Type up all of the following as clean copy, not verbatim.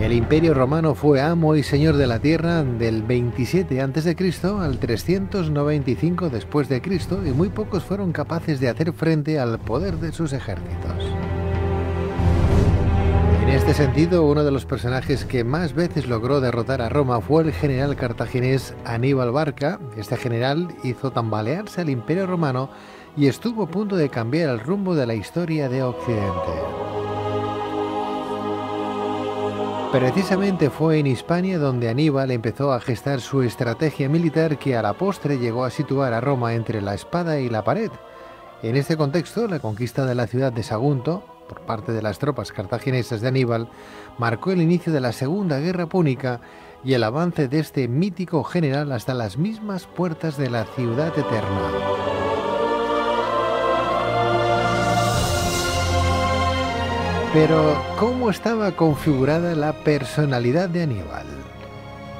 El Imperio Romano fue amo y señor de la tierra del 27 a.C. al 395 después de Cristo, y muy pocos fueron capaces de hacer frente al poder de sus ejércitos. En este sentido, uno de los personajes que más veces logró derrotar a Roma fue el general cartaginés Aníbal Barca. Este general hizo tambalearse al Imperio Romano y estuvo a punto de cambiar el rumbo de la historia de Occidente. Precisamente fue en Hispania donde Aníbal empezó a gestar su estrategia militar, que a la postre llegó a situar a Roma entre la espada y la pared. En este contexto, la conquista de la ciudad de Sagunto por parte de las tropas cartaginesas de Aníbal marcó el inicio de la Segunda Guerra Púnica y el avance de este mítico general hasta las mismas puertas de la ciudad eterna. Pero, ¿cómo estaba configurada la personalidad de Aníbal?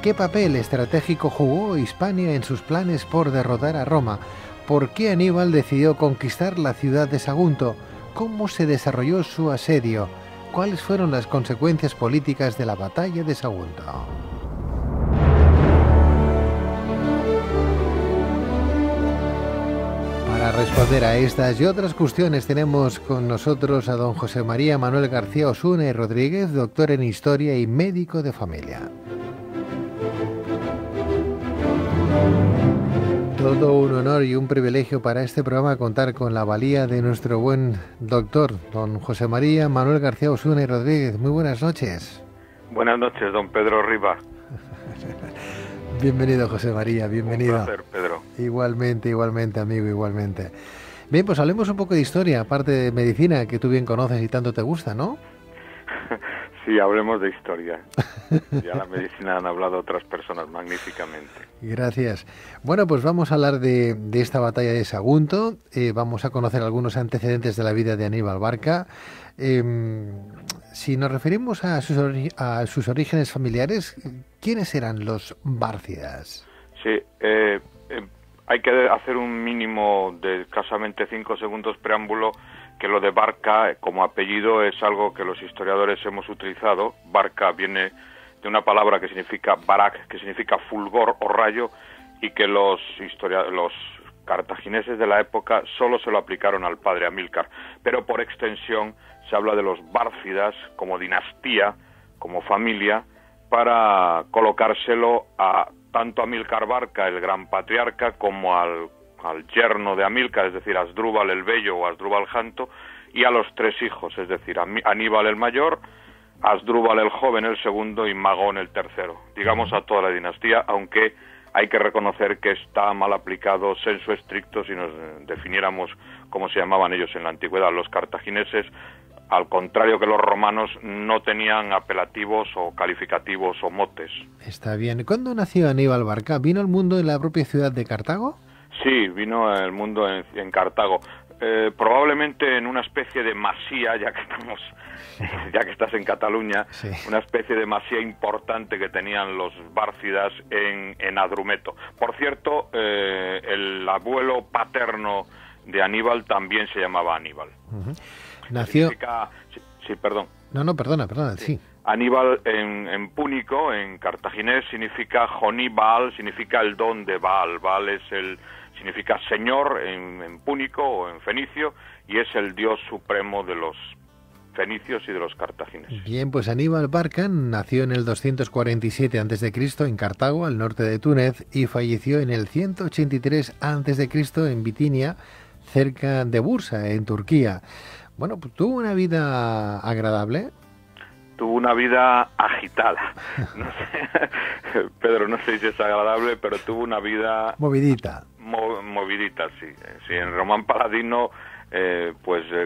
¿Qué papel estratégico jugó Hispania en sus planes por derrotar a Roma? ¿Por qué Aníbal decidió conquistar la ciudad de Sagunto? ¿Cómo se desarrolló su asedio? ¿Cuáles fueron las consecuencias políticas de la batalla de Sagunto? Para responder a estas y otras cuestiones tenemos con nosotros a don José María Manuel García Osuna y Rodríguez, doctor en Historia y médico de familia. Todo un honor y un privilegio para este programa contar con la valía de nuestro buen doctor, don José María Manuel García Osuna y Rodríguez. Muy buenas noches. Buenas noches, don Pedro Riva. Bienvenido, José María, bienvenido. Un placer, Pedro. Igualmente, amigo, igualmente. Bien, pues hablemos un poco de historia, aparte de medicina, que tú bien conoces y tanto te gusta, ¿no? Sí, hablemos de historia. Ya la medicina han hablado otras personas magníficamente. Gracias. Bueno, pues vamos a hablar de esta batalla de Sagunto. Vamos a conocer algunos antecedentes de la vida de Aníbal Barca. Si nos referimos a sus orígenes familiares, ¿quiénes eran los bárcidas? Sí, hay que hacer un mínimo de escasamente 5 segundos preámbulo, que lo de Barca como apellido es algo que los historiadores hemos utilizado. Barca viene de una palabra que significa barak, que significa fulgor o rayo, y que los cartagineses de la época solo se lo aplicaron al padre Amílcar, pero por extensión se habla de los bárcidas como dinastía, como familia, para colocárselo a tanto Amílcar Barca, el gran patriarca, como al yerno de Amílcar, es decir, Asdrúbal el Bello o Asdrúbal Janto, y a los 3 hijos, es decir, Aníbal el mayor, Asdrúbal el joven el segundo y Magón el tercero. Digamos a toda la dinastía, aunque hay que reconocer que está mal aplicado sensu stricto si nos definiéramos cómo se llamaban ellos en la antigüedad. Los cartagineses, al contrario que los romanos, no tenían apelativos o calificativos o motes. Está bien. ¿Cuándo nació Aníbal Barca? ¿Vino al mundo en la propia ciudad de Cartago? Sí, vino al mundo en Cartago. Probablemente en una especie de masía, ya que estás en Cataluña, sí. Una especie de masía importante que tenían los bárcidas en Adrumeto. Por cierto, el abuelo paterno de Aníbal también se llamaba Aníbal. Uh-huh. Nació... Sí, perdón. No, perdona, sí. Aníbal en púnico, en cartaginés, significa Joní Baal, significa el don de Baal. Baal significa señor en púnico o en fenicio, y es el dios supremo de los fenicios y de los cartagineses. Bien, pues Aníbal Barca nació en el 247 a.C. en Cartago, al norte de Túnez, y falleció en el 183 a.C. en Bitinia, cerca de Bursa, en Turquía. Bueno, pues tuvo una vida agradable. Tuvo una vida agitada. No sé, Pedro, no sé si es agradable, pero tuvo una vida... Movidita. Movidita, sí. Sí, en Román Paladino,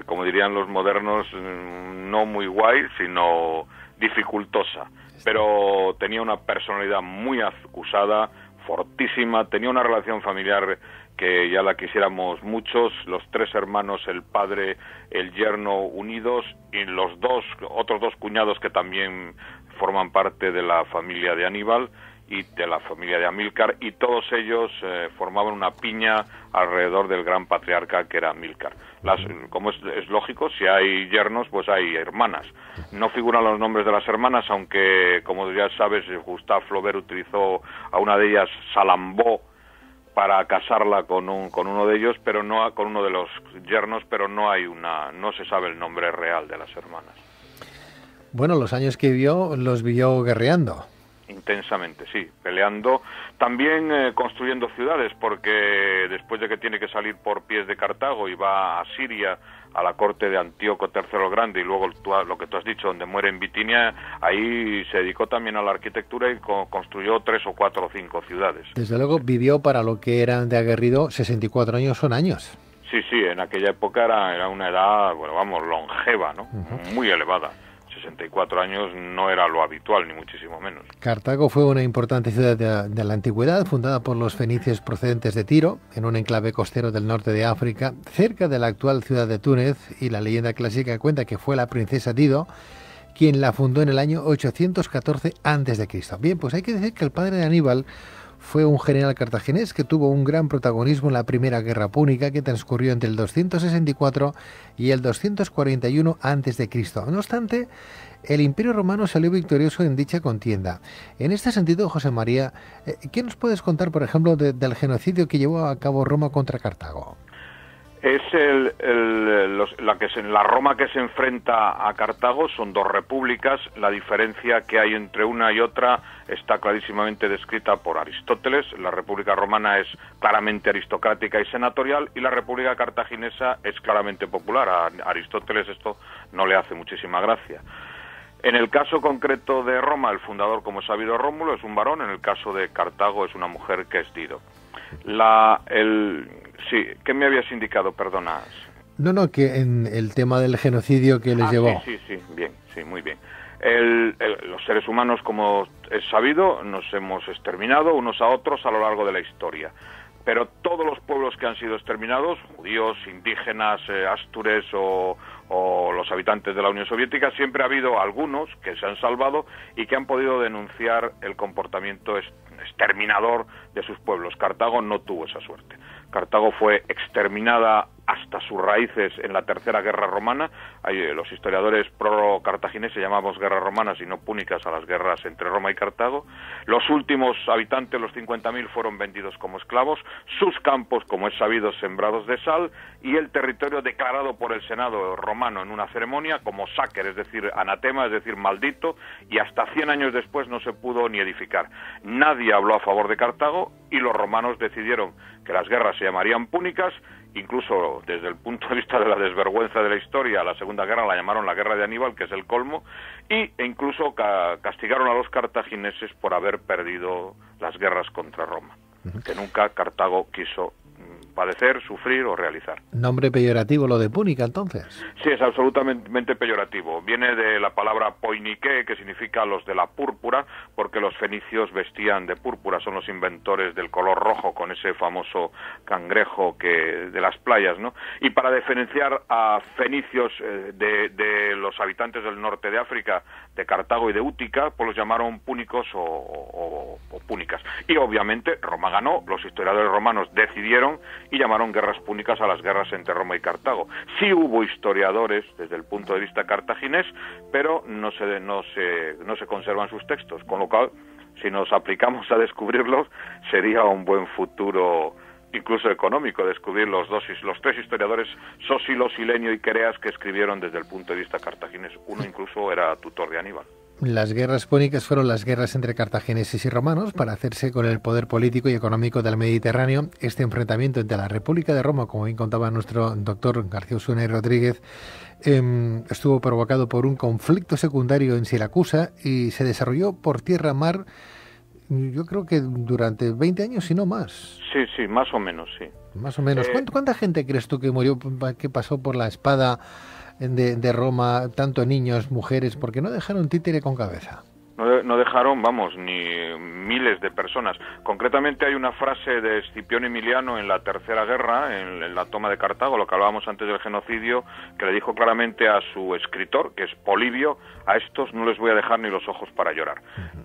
como dirían los modernos, no muy guay, sino dificultosa. Pero tenía una personalidad muy acusada, fortísima, tenía una relación familiar que ya la quisiéramos muchos, los 3 hermanos, el padre, el yerno unidos, y otros dos cuñados que también forman parte de la familia de Aníbal, y de la familia de Amílcar, y todos ellos formaban una piña alrededor del gran patriarca que era Amílcar. Como es lógico, si hay yernos, pues hay hermanas. No figuran los nombres de las hermanas, aunque, como ya sabes, Gustave Flaubert utilizó a una de ellas, Salambó, para casarla con uno de ellos, pero no con uno de los yernos, pero no se sabe el nombre real de las hermanas. Bueno, los años que vivió, los vivió guerreando. Intensamente, sí, peleando, también construyendo ciudades, porque después de que tiene que salir por pies de Cartago y va a Siria, a la corte de Antíoco III el Grande, y luego lo que tú has dicho, donde muere en Bitinia, ahí se dedicó también a la arquitectura y construyó 3 o 4 o 5 ciudades. Desde luego vivió para lo que eran de aguerrido, 64 años son años. Sí, en aquella época era una edad, bueno, vamos, longeva, ¿no? Muy elevada. 64 años no era lo habitual, ni muchísimo menos. Cartago fue una importante ciudad de la antigüedad, fundada por los fenicios procedentes de Tiro, en un enclave costero del norte de África, cerca de la actual ciudad de Túnez, y la leyenda clásica cuenta que fue la princesa Dido quien la fundó en el año 814 a.C. Bien, pues hay que decir que el padre de Aníbal fue un general cartaginés que tuvo un gran protagonismo en la Primera Guerra Púnica, que transcurrió entre el 264 y el 241 a.C. No obstante, el Imperio Romano salió victorioso en dicha contienda. En este sentido, José María, ¿qué nos puedes contar, por ejemplo, del genocidio que llevó a cabo Roma contra Cartago? Es la Roma que se enfrenta a Cartago, son dos repúblicas. La diferencia que hay entre una y otra está clarísimamente descrita por Aristóteles. La República Romana es claramente aristocrática y senatorial, y la República Cartaginesa es claramente popular. A Aristóteles esto no le hace muchísima gracia. En el caso concreto de Roma, el fundador, como es sabido, Rómulo, es un varón. En el caso de Cartago es una mujer, que es Dido. Sí, ¿qué me habías indicado? Perdonas. No, que en el tema del genocidio que les llevó. Sí, bien, sí, muy bien. Los seres humanos, como es sabido, nos hemos exterminado unos a otros a lo largo de la historia. Pero todos los pueblos que han sido exterminados, judíos, indígenas, astures o los habitantes de la Unión Soviética, siempre ha habido algunos que se han salvado y que han podido denunciar el comportamiento exterminador de sus pueblos. Cartago no tuvo esa suerte. Cartago fue exterminada hasta sus raíces en la Tercera Guerra Romana. Los historiadores pro-cartagineses llamamos guerras romanas y no púnicas a las guerras entre Roma y Cartago. Los últimos habitantes, los 50.000, fueron vendidos como esclavos, sus campos, como es sabido, sembrados de sal, y el territorio declarado por el Senado romano en una ceremonia como sácer, es decir, anatema, es decir, maldito, y hasta 100 años después no se pudo ni edificar. Nadie habló a favor de Cartago, y los romanos decidieron que las guerras se llamarían púnicas. Incluso desde el punto de vista de la desvergüenza de la historia, la Segunda Guerra la llamaron la Guerra de Aníbal, que es el colmo, e incluso castigaron a los cartagineses por haber perdido las guerras contra Roma, que nunca Cartago quiso padecer, sufrir o realizar. ¿Nombre peyorativo lo de púnica, entonces? Sí, es absolutamente peyorativo. Viene de la palabra poinike, que significa los de la púrpura, porque los fenicios vestían de púrpura, son los inventores del color rojo, con ese famoso cangrejo de las playas, ¿no? Y para diferenciar a fenicios de los habitantes del norte de África, de Cartago y de Útica, pues los llamaron púnicos o púnicas. Y obviamente Roma ganó, los historiadores romanos decidieron y llamaron guerras púnicas a las guerras entre Roma y Cartago. Sí hubo historiadores desde el punto de vista cartaginés, pero no se conservan sus textos, con lo cual, si nos aplicamos a descubrirlos, sería un buen futuro, incluso económico, descubrir los 3 historiadores, Sósilo, Silenio y Quereas, que escribieron desde el punto de vista cartaginés. Uno incluso era tutor de Aníbal. Las guerras púnicas fueron las guerras entre cartagineses y romanos para hacerse con el poder político y económico del Mediterráneo. Este enfrentamiento entre la República de Roma, como bien contaba nuestro doctor García Osuna y Rodríguez, estuvo provocado por un conflicto secundario en Siracusa y se desarrolló por tierra-mar, yo creo que durante 20 años, si no más. Sí, más o menos, sí. Más o menos. ¿Cuánta gente crees tú que murió, que pasó por la espada de Roma, tanto niños, mujeres, porque no dejaron títere con cabeza? no dejaron, vamos, ni miles de personas. Concretamente hay una frase de Escipión Emiliano en la Tercera Guerra, en la toma de Cartago, lo que hablábamos antes del genocidio, que le dijo claramente a su escritor, que es Polibio: a estos no les voy a dejar ni los ojos para llorar.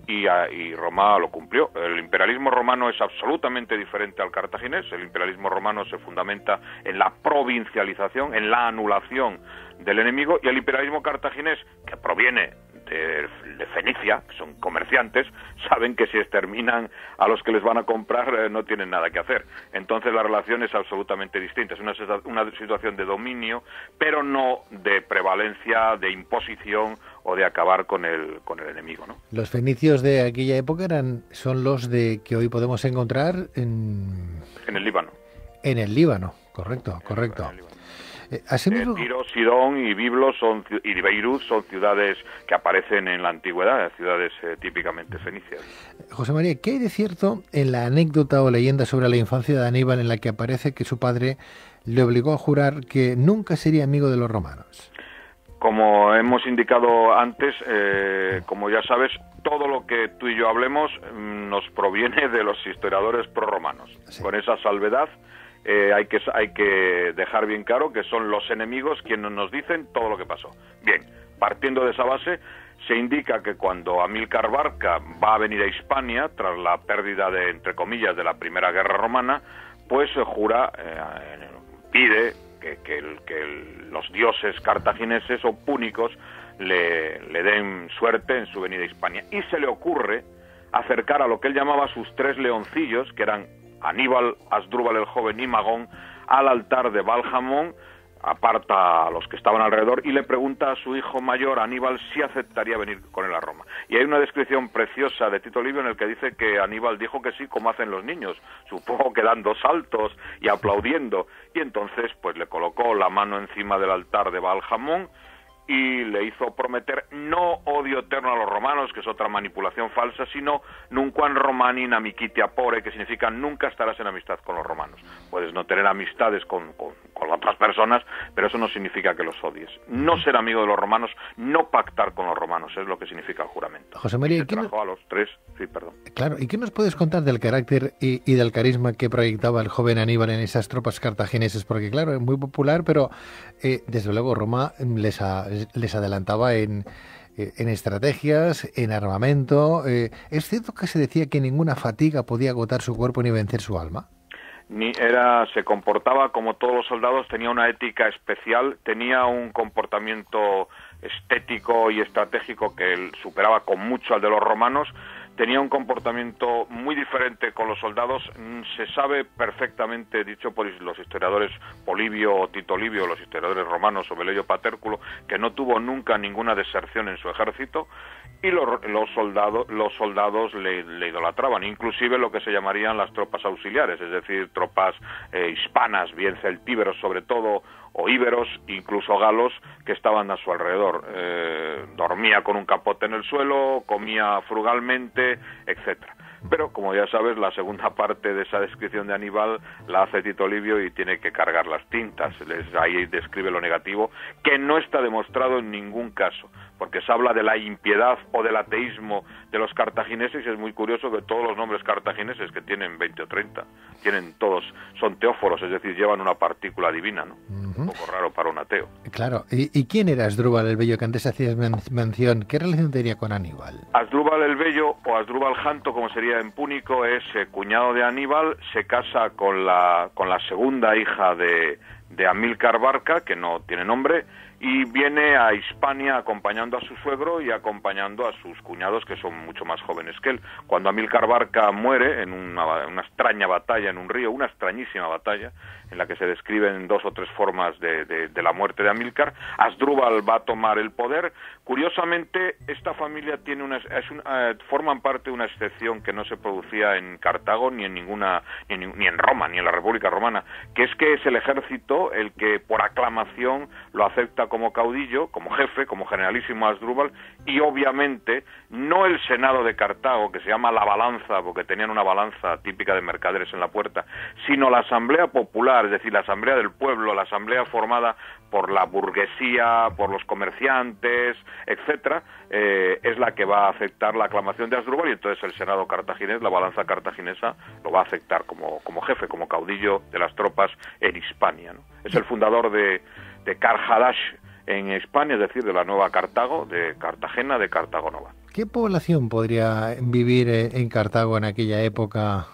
Y Roma lo cumplió. El imperialismo romano es absolutamente diferente al cartaginés. El imperialismo romano se fundamenta en la provincialización, en la anulación del enemigo, y el imperialismo cartaginés, que proviene de Fenicia, que son comerciantes, saben que si exterminan a los que les van a comprar no tienen nada que hacer. Entonces la relación es absolutamente distinta. Es una situación de dominio, pero no de prevalencia, de imposición o de acabar con el enemigo, ¿no? Los fenicios de aquella época son los de que hoy podemos encontrar en el Líbano. En el Líbano, correcto. Asimismo, Tiro, Sidón y Biblos y Beirut son ciudades que aparecen en la antigüedad, ciudades típicamente fenicias. José María, ¿qué hay de cierto en la anécdota o leyenda sobre la infancia de Aníbal en la que aparece que su padre le obligó a jurar que nunca sería amigo de los romanos? Como hemos indicado antes, como ya sabes, todo lo que tú y yo hablemos nos proviene de los historiadores prorromanos. Sí. Con esa salvedad, hay que dejar bien claro que son los enemigos quienes nos dicen todo lo que pasó. Bien, partiendo de esa base, se indica que cuando Amílcar Barca va a venir a Hispania, tras la pérdida de, entre comillas, de la Primera Guerra Romana, pues jura, pide que los dioses cartagineses o púnicos le den suerte en su venida a Hispania. Y se le ocurre acercar a lo que él llamaba sus tres leoncillos, que eran Aníbal, Asdrúbal el joven y Magón, al altar de Baljamón, aparta a los que estaban alrededor y le pregunta a su hijo mayor, Aníbal, si aceptaría venir con él a Roma. Y hay una descripción preciosa de Tito Livio en el que dice que Aníbal dijo que sí, como hacen los niños, supongo que dando saltos y aplaudiendo, y entonces pues le colocó la mano encima del altar de Baljamón y le hizo prometer no odio eterno a los romanos, que es otra manipulación falsa, sino nunquam romani in amicitia pore, que significa nunca estarás en amistad con los romanos. Puedes no tener amistades con otras personas, pero eso no significa que los odies. No ser amigo de los romanos, no pactar con los romanos, es lo que significa el juramento. José María, a los tres, sí, perdón. Claro, ¿y qué nos puedes contar del carácter y del carisma que proyectaba el joven Aníbal en esas tropas cartagineses? Porque claro, es muy popular, pero desde luego Roma les adelantaba en estrategias, en armamento. ¿Es cierto que se decía que ninguna fatiga podía agotar su cuerpo ni vencer su alma? Se comportaba como todos los soldados, tenía una ética especial, tenía un comportamiento estético y estratégico que superaba con mucho al de los romanos. Tenía un comportamiento muy diferente con los soldados. Se sabe perfectamente, dicho por los historiadores Polibio o Tito Livio, los historiadores romanos o Velleio Patérculo, que no tuvo nunca ninguna deserción en su ejército, y los soldados le idolatraban, inclusive lo que se llamarían las tropas auxiliares, es decir, tropas hispanas, bien celtíberos sobre todo, o íberos, incluso galos, que estaban a su alrededor. Dormía con un capote en el suelo, comía frugalmente, etcétera. Pero, como ya sabes, la segunda parte de esa descripción de Aníbal la hace Tito Livio y tiene que cargar las tintas. Ahí describe lo negativo, que no está demostrado en ningún caso, porque se habla de la impiedad o del ateísmo de los cartagineses, y es muy curioso que todos los nombres cartagineses, que tienen 20 o 30, son teóforos, es decir, llevan una partícula divina, ¿no? Un poco raro para un ateo. Claro, ¿y quién era Asdrúbal el Bello, que antes hacías mención? ¿Qué relación tenía con Aníbal? Asdrúbal el Bello, o Asdrúbal Janto, como sería en púnico, es cuñado de Aníbal, se casa con la segunda hija de Amílcar Barca, que no tiene nombre, y viene a Hispania acompañando a su suegro y acompañando a sus cuñados, que son mucho más jóvenes que él. Cuando Amílcar Barca muere en una extraña batalla en un río, una extrañísima batalla, en la que se describen 2 o 3 formas de la muerte de Amílcar, Asdrúbal va a tomar el poder. Curiosamente, esta familia forman parte de una excepción que no se producía en Cartago ni en Roma, ni en la República Romana, que es que es el ejército el que por aclamación lo acepta como caudillo, como jefe, como generalísimo Asdrúbal, y obviamente no el Senado de Cartago, que se llama la balanza, porque tenían una balanza típica de mercaderes en la puerta, sino la Asamblea Popular, popular, es decir, la asamblea del pueblo, la asamblea formada por la burguesía, por los comerciantes, etcétera, es la que va a aceptar la aclamación de Asdrúbal, y entonces el Senado cartaginés, la balanza cartaginesa, lo va a aceptar como jefe, como caudillo de las tropas en Hispania, ¿no? Es el fundador de Carhadash en España, es decir, de la nueva Cartago, de Cartagena, de Cartago Nova. ¿Qué población podría vivir en Cartago en aquella época,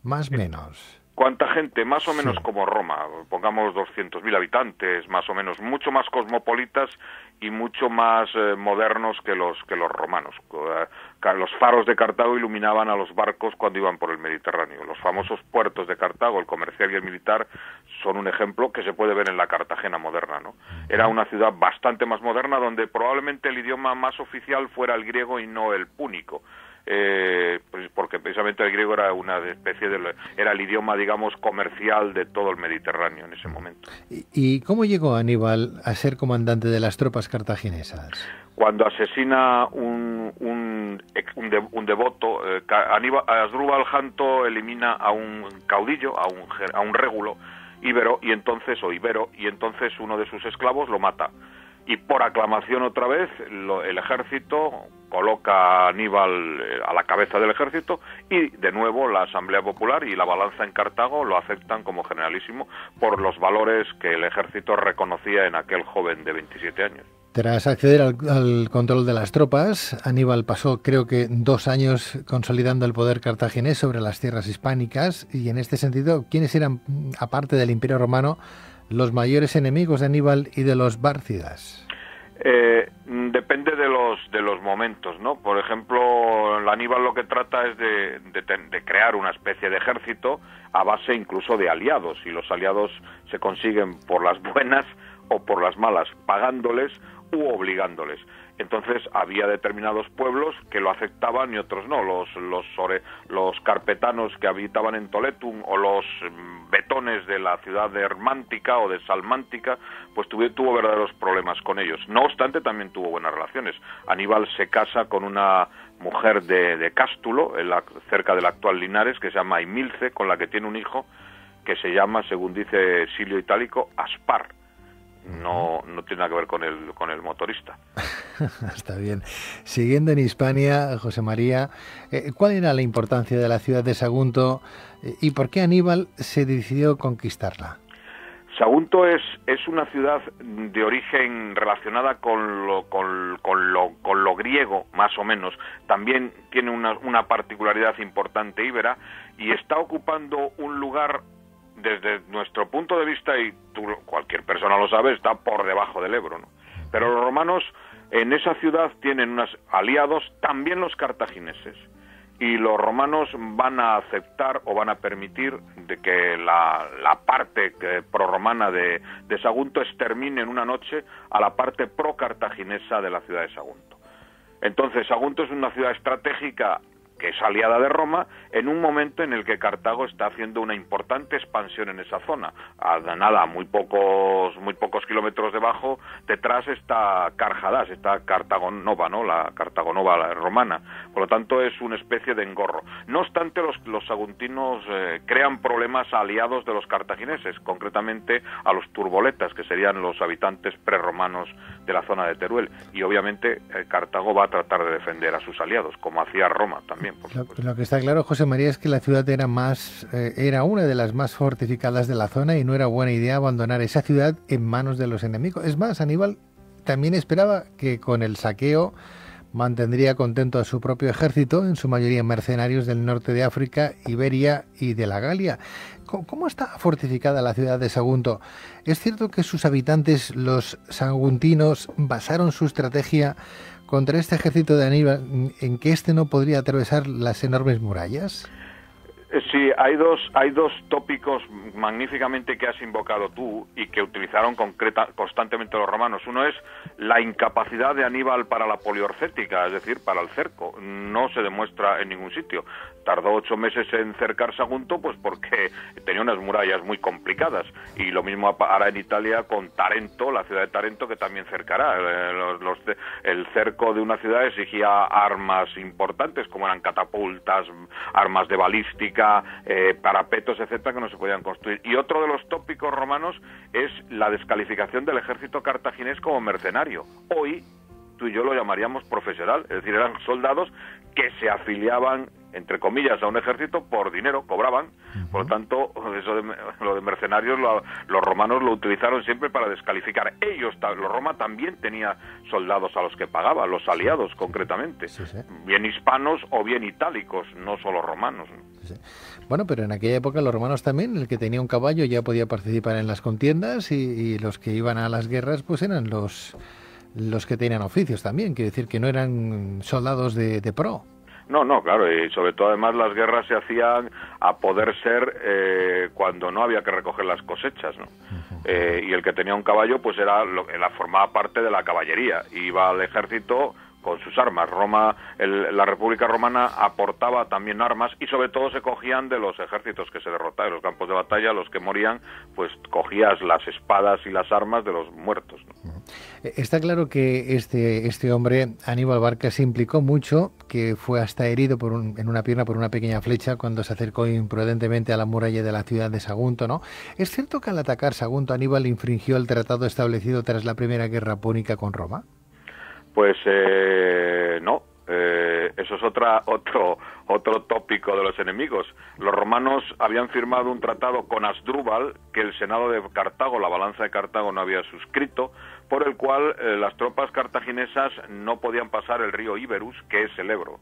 más o menos? ¿Cuánta gente? Más o menos Sí. como Roma, pongamos 200.000 habitantes, más o menos, mucho más cosmopolitas y mucho más modernos que los romanos. Los faros de Cartago iluminaban a los barcos cuando iban por el Mediterráneo. Los famosos puertos de Cartago, el comercial y el militar, son un ejemplo que se puede ver en la Cartagena moderna, ¿no? Era una ciudad bastante más moderna, donde probablemente el idioma más oficial fuera el griego y no el púnico. Pues porque precisamente el griego era una especie era el idioma, digamos, comercial de todo el Mediterráneo en ese momento. ¿Y cómo llegó Aníbal a ser comandante de las tropas cartaginesas? Cuando asesina un devoto, Asdrúbal Janto elimina a un caudillo, a un régulo ibero, y entonces uno de sus esclavos lo mata. Y por aclamación otra vez, el ejército coloca a Aníbal a la cabeza del ejército, y de nuevo la Asamblea Popular y la balanza en Cartago lo aceptan como generalísimo por los valores que el ejército reconocía en aquel joven de 27 años. Tras acceder al control de las tropas, Aníbal pasó, creo que, 2 años consolidando el poder cartaginés sobre las tierras hispánicas, y en este sentido, ¿quiénes eran, aparte del Imperio Romano, los mayores enemigos de Aníbal y de los bárcidas? Depende de los momentos, ¿no? Por ejemplo, Aníbal lo que trata es de crear una especie de ejército a base incluso de aliados, y los aliados se consiguen por las buenas o por las malas, pagándoles u obligándoles. Entonces había determinados pueblos que lo aceptaban y otros no. Los carpetanos que habitaban en Toletum, o los betones de la ciudad de Hermántica o de Salmántica, pues tuvo verdaderos problemas con ellos. No obstante, también tuvo buenas relaciones. Aníbal se casa con una mujer de Cástulo, cerca del actual Linares, que se llama Emilce, con la que tiene un hijo que se llama, según dice Silio Itálico, Aspar. No tiene nada que ver con el motorista. Está bien. Siguiendo en Hispania, José María, ¿cuál era la importancia de la ciudad de Sagunto y por qué Aníbal se decidió conquistarla? Sagunto es una ciudad de origen relacionada con lo griego, más o menos. También tiene una particularidad importante íbera, y está ocupando un lugar, desde nuestro punto de vista, y cualquier persona lo sabe, está por debajo del Ebro, ¿no? Pero los romanos en esa ciudad tienen unos aliados, también los cartagineses, y los romanos van a aceptar o van a permitir de que la parte prorromana de Sagunto extermine en una noche a la parte pro-cartaginesa de la ciudad de Sagunto. Entonces, Sagunto es una ciudad estratégica que es aliada de Roma, en un momento en el que Cartago está haciendo una importante expansión en esa zona. A muy pocos kilómetros detrás está Carhadash, está Cartago Nova, ¿no? La Cartago Nova, la romana. Por lo tanto, es una especie de engorro. No obstante, los saguntinos crean problemas a aliados de los cartagineses, concretamente a los turboletas, que serían los habitantes prerromanos de la zona de Teruel. Y obviamente Cartago va a tratar de defender a sus aliados, como hacía Roma también. Lo que está claro, José María, es que la ciudad era una de las más fortificadas de la zona, y no era buena idea abandonar esa ciudad en manos de los enemigos. Es más, Aníbal también esperaba que con el saqueo mantendría contento a su propio ejército, en su mayoría mercenarios del norte de África, Iberia y de la Galia. ¿Cómo está fortificada la ciudad de Sagunto? ¿Es cierto que sus habitantes, los saguntinos, basaron su estrategia contra este ejército de Aníbal en que éste no podría atravesar las enormes murallas? Sí, hay dos tópicos magníficamente que has invocado tú y que utilizaron constantemente los romanos. Uno es la incapacidad de Aníbal para la poliorcética, es decir, para el cerco. No se demuestra en ningún sitio. Tardó 8 meses en cercar Sagunto, pues porque tenía unas murallas muy complicadas. Y lo mismo hará en Italia con Tarento, la ciudad de Tarento, que también cercará. El cerco de una ciudad exigía armas importantes, como eran catapultas, armas de balística, significa parapetos, etcétera, que no se podían construir. Y otro de los tópicos romanos es la descalificación del ejército cartaginés como mercenario. Hoy tú y yo lo llamaríamos profesional, es decir, eran soldados que se afiliaban, entre comillas, a un ejército por dinero, cobraban. Por lo tanto, lo de mercenarios los romanos lo utilizaron siempre para descalificar. Roma también tenía soldados a los que pagaban, los aliados concretamente, bien hispanos o bien itálicos, no solo romanos. Sí. Bueno, pero en aquella época los romanos también, el que tenía un caballo ya podía participar en las contiendas y los que iban a las guerras pues eran los que tenían oficios también, quiere decir que no eran soldados de pro. No, claro, y sobre todo además las guerras se hacían a poder ser cuando no había que recoger las cosechas, ¿no? Y el que tenía un caballo pues formaba parte de la caballería, iba al ejército con sus armas. La República Romana aportaba también armas y sobre todo se cogían de los ejércitos que se derrotaban en los campos de batalla, los que morían, pues cogías las espadas y las armas de los muertos, ¿no? Está claro que este hombre, Aníbal Barca, se implicó mucho, que fue hasta herido en una pierna por una pequeña flecha cuando se acercó imprudentemente a la muralla de la ciudad de Sagunto, ¿no? ¿Es cierto que al atacar Sagunto Aníbal infringió el tratado establecido tras la Primera Guerra Púnica con Roma? Pues no, eso es otro tópico de los enemigos. Los romanos habían firmado un tratado con Asdrúbal que el Senado de Cartago, la balanza de Cartago, no había suscrito, por el cual las tropas cartaginesas no podían pasar el río Iberus, que es el Ebro.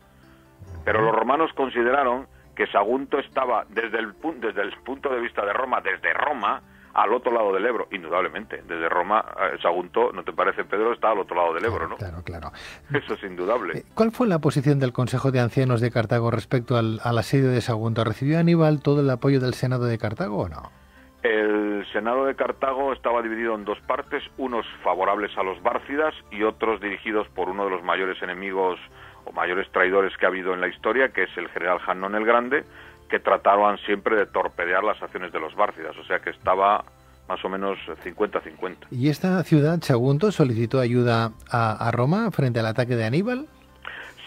Pero los romanos consideraron que Sagunto estaba desde el punto de vista de Roma, desde Roma, al otro lado del Ebro, indudablemente. Desde Roma, Sagunto, ¿no te parece, Pedro? Está al otro lado del Ebro, ¿no? Claro. Eso es indudable. ¿Cuál fue la posición del Consejo de Ancianos de Cartago respecto al asedio de Sagunto? ¿Recibió Aníbal todo el apoyo del Senado de Cartago o no? El Senado de Cartago estaba dividido en dos partes, unos favorables a los bárcidas y otros dirigidos por uno de los mayores enemigos o mayores traidores que ha habido en la historia, que es el general Janón el Grande, que trataban siempre de torpedear las acciones de los bárcidas, o sea que estaba más o menos 50-50. ¿Y esta ciudad, Sagunto, solicitó ayuda a Roma frente al ataque de Aníbal?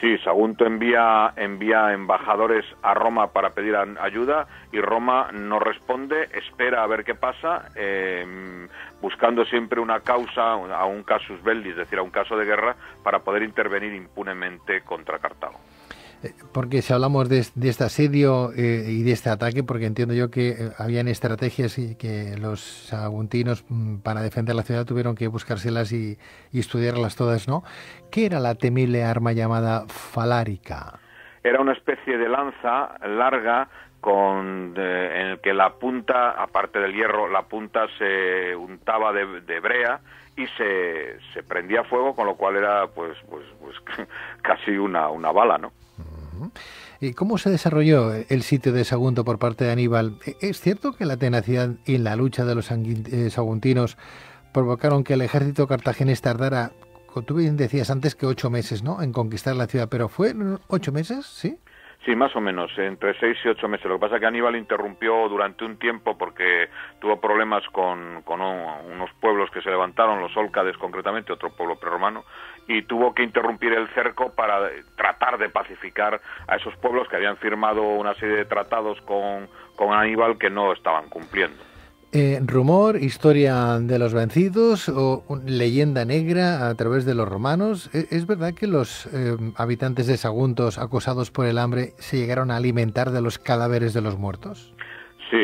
Sí, Sagunto envía embajadores a Roma para pedir ayuda y Roma no responde, espera a ver qué pasa, buscando siempre una causa, a un casus belli, es decir, a un caso de guerra, para poder intervenir impunemente contra Cartago. Porque si hablamos de este asedio y de este ataque, porque entiendo yo que habían estrategias y que los saguntinos para defender la ciudad tuvieron que buscárselas y estudiarlas todas, ¿no? ¿Qué era la temible arma llamada falárica? Era una especie de lanza larga en el que la punta, aparte del hierro, la punta se untaba de brea y se prendía fuego, con lo cual era pues casi una bala, ¿no? ¿Y cómo se desarrolló el sitio de Sagunto por parte de Aníbal? ¿Es cierto que la tenacidad y la lucha de los saguntinos provocaron que el ejército cartaginés tardara, como tú bien decías antes, que 8 meses, ¿no?, en conquistar la ciudad? ¿Pero fue 8 meses? ¿Sí? Sí, más o menos, entre 6 y 8 meses. Lo que pasa es que Aníbal interrumpió durante un tiempo porque tuvo problemas con unos pueblos que se levantaron, los Olcades concretamente, otro pueblo prerromano, y tuvo que interrumpir el cerco para tratar de pacificar a esos pueblos que habían firmado una serie de tratados con Aníbal que no estaban cumpliendo. ¿Rumor, historia de los vencidos o leyenda negra a través de los romanos? ¿Es verdad que los habitantes de Saguntos, acosados por el hambre, se llegaron a alimentar de los cadáveres de los muertos? Sí,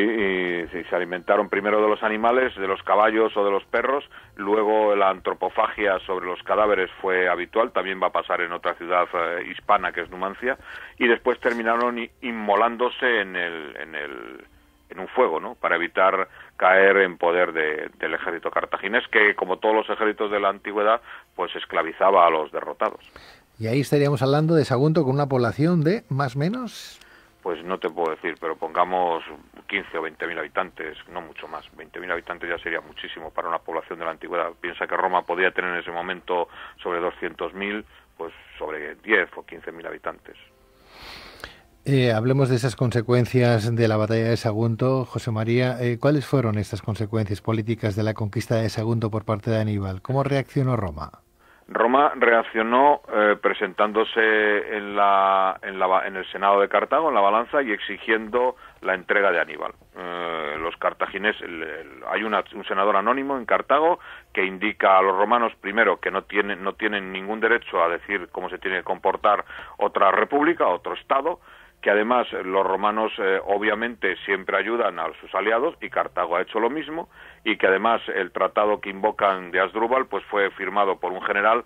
se alimentaron primero de los animales, de los caballos o de los perros, luego la antropofagia sobre los cadáveres fue habitual, también va a pasar en otra ciudad hispana que es Numancia, y después terminaron inmolándose en un fuego, ¿no?, para evitar caer en poder del ejército cartaginés, que como todos los ejércitos de la antigüedad, pues esclavizaba a los derrotados. Y ahí estaríamos hablando de Sagunto con una población de más o menos... Pues no te puedo decir, pero pongamos 15 o 20.000 habitantes, no mucho más. 20.000 habitantes ya sería muchísimo para una población de la antigüedad. Piensa que Roma podía tener en ese momento sobre 200.000, pues sobre 10 o 15.000 habitantes. Hablemos de esas consecuencias de la batalla de Sagunto. José María, ¿cuáles fueron estas consecuencias políticas de la conquista de Sagunto por parte de Aníbal? ¿Cómo reaccionó Roma? Roma reaccionó presentándose en el Senado de Cartago, en la balanza, y exigiendo la entrega de Aníbal. Los cartagineses, hay un senador anónimo en Cartago que indica a los romanos, primero, que no tienen ningún derecho a decir cómo se tiene que comportar otra república, otro estado, que además los romanos obviamente siempre ayudan a sus aliados, y Cartago ha hecho lo mismo, y que además el tratado que invocan de Asdrúbal pues fue firmado por un general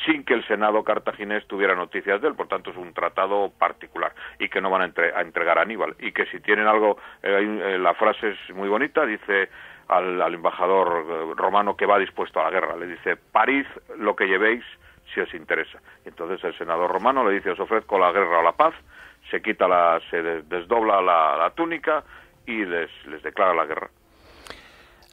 sin que el Senado cartaginés tuviera noticias de él. Por tanto es un tratado particular, y que no van a entregar a Aníbal, y que si tienen algo, la frase es muy bonita, dice al embajador romano que va dispuesto a la guerra, le dice: parid lo que llevéis si os interesa. Y entonces el senador romano le dice: os ofrezco la guerra o la paz. Se desdobla la túnica y les declara la guerra.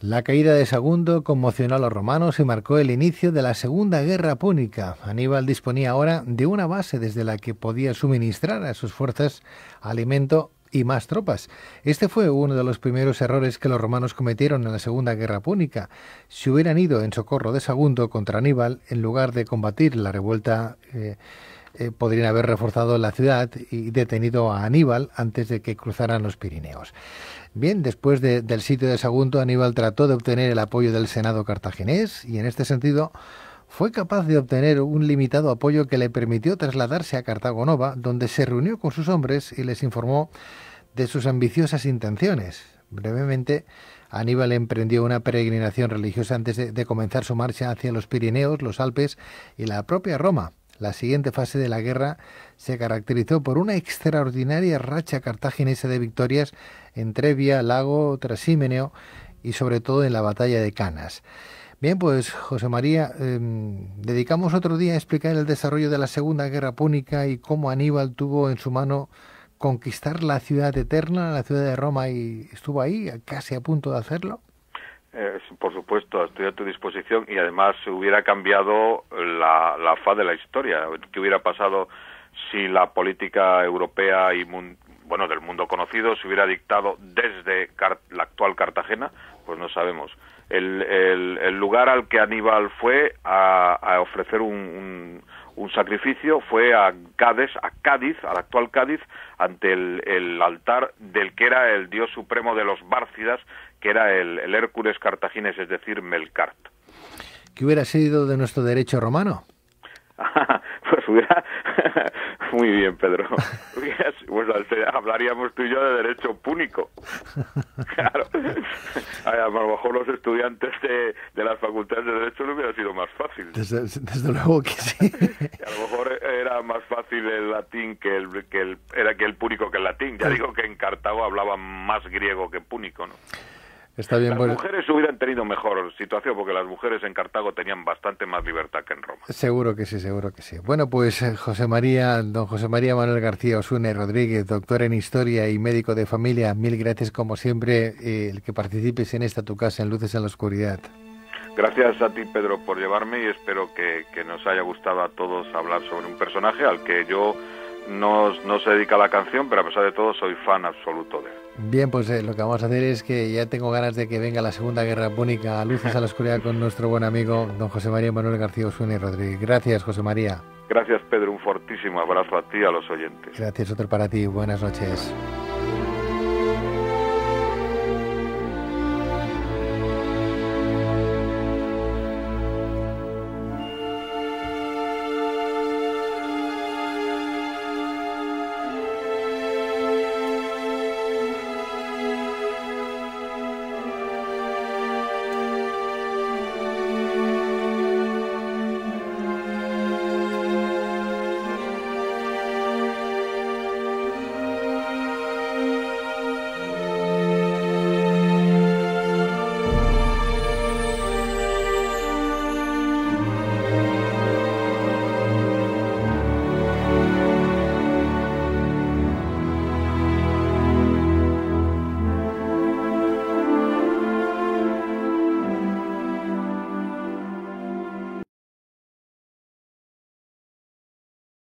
La caída de Sagunto conmocionó a los romanos y marcó el inicio de la Segunda Guerra Púnica. Aníbal disponía ahora de una base desde la que podía suministrar a sus fuerzas alimento y más tropas. Este fue uno de los primeros errores que los romanos cometieron en la Segunda Guerra Púnica. Si hubieran ido en socorro de Sagunto contra Aníbal, en lugar de combatir la revuelta, podrían haber reforzado la ciudad y detenido a Aníbal antes de que cruzaran los Pirineos. Bien, después del sitio de Sagunto, Aníbal trató de obtener el apoyo del Senado cartaginés y en este sentido fue capaz de obtener un limitado apoyo que le permitió trasladarse a Cartago Nova, donde se reunió con sus hombres y les informó de sus ambiciosas intenciones. Brevemente, Aníbal emprendió una peregrinación religiosa antes de comenzar su marcha hacia los Pirineos, los Alpes y la propia Roma. La siguiente fase de la guerra se caracterizó por una extraordinaria racha cartaginesa de victorias en Trebia, Lago, Trasímeneo y sobre todo en la batalla de Canas. Bien, pues José María, dedicamos otro día a explicar el desarrollo de la Segunda Guerra Púnica y cómo Aníbal tuvo en su mano conquistar la ciudad eterna, la ciudad de Roma, y estuvo ahí casi a punto de hacerlo. Por supuesto, estoy a tu disposición, y además se hubiera cambiado la faz de la historia. ¿Qué hubiera pasado si la política europea y del mundo conocido se hubiera dictado desde la actual Cartagena? Pues no sabemos. El lugar al que Aníbal fue a ofrecer un sacrificio fue a Cádiz, al actual Cádiz, ante el altar del que era el dios supremo de los bárcidas, que era el Hércules cartaginés, es decir, Melkart. ¿Qué hubiera sido de nuestro derecho romano? Pues hubiera... Muy bien, Pedro. Hablaríamos tú y yo de derecho púnico. Claro. A lo mejor los estudiantes de las facultades de Derecho no hubiera sido más fácil. Desde luego que sí. A lo mejor era más fácil el latín que el púnico que el latín. Ya digo que en Cartago hablaban más griego que púnico, ¿no? Está bien, las mujeres hubieran tenido mejor situación, porque las mujeres en Cartago tenían bastante más libertad que en Roma. Seguro que sí, seguro que sí. Bueno, pues don José María Manuel García Osune Rodríguez, doctor en Historia y médico de familia, mil gracias como siempre el que participes en esta tu casa en Luces en la Oscuridad. Gracias a ti, Pedro, por llevarme, y espero que nos haya gustado a todos hablar sobre un personaje al que yo no se dedica a la canción, pero a pesar de todo soy fan absoluto de él. Bien, pues lo que vamos a hacer es que ya tengo ganas de que venga la Segunda Guerra Púnica a Luces a la Oscuridad con nuestro buen amigo don José María Manuel García Osune Rodríguez. Gracias, José María. Gracias, Pedro. Un fortísimo abrazo a ti y a los oyentes. Gracias, otro para ti. Buenas noches.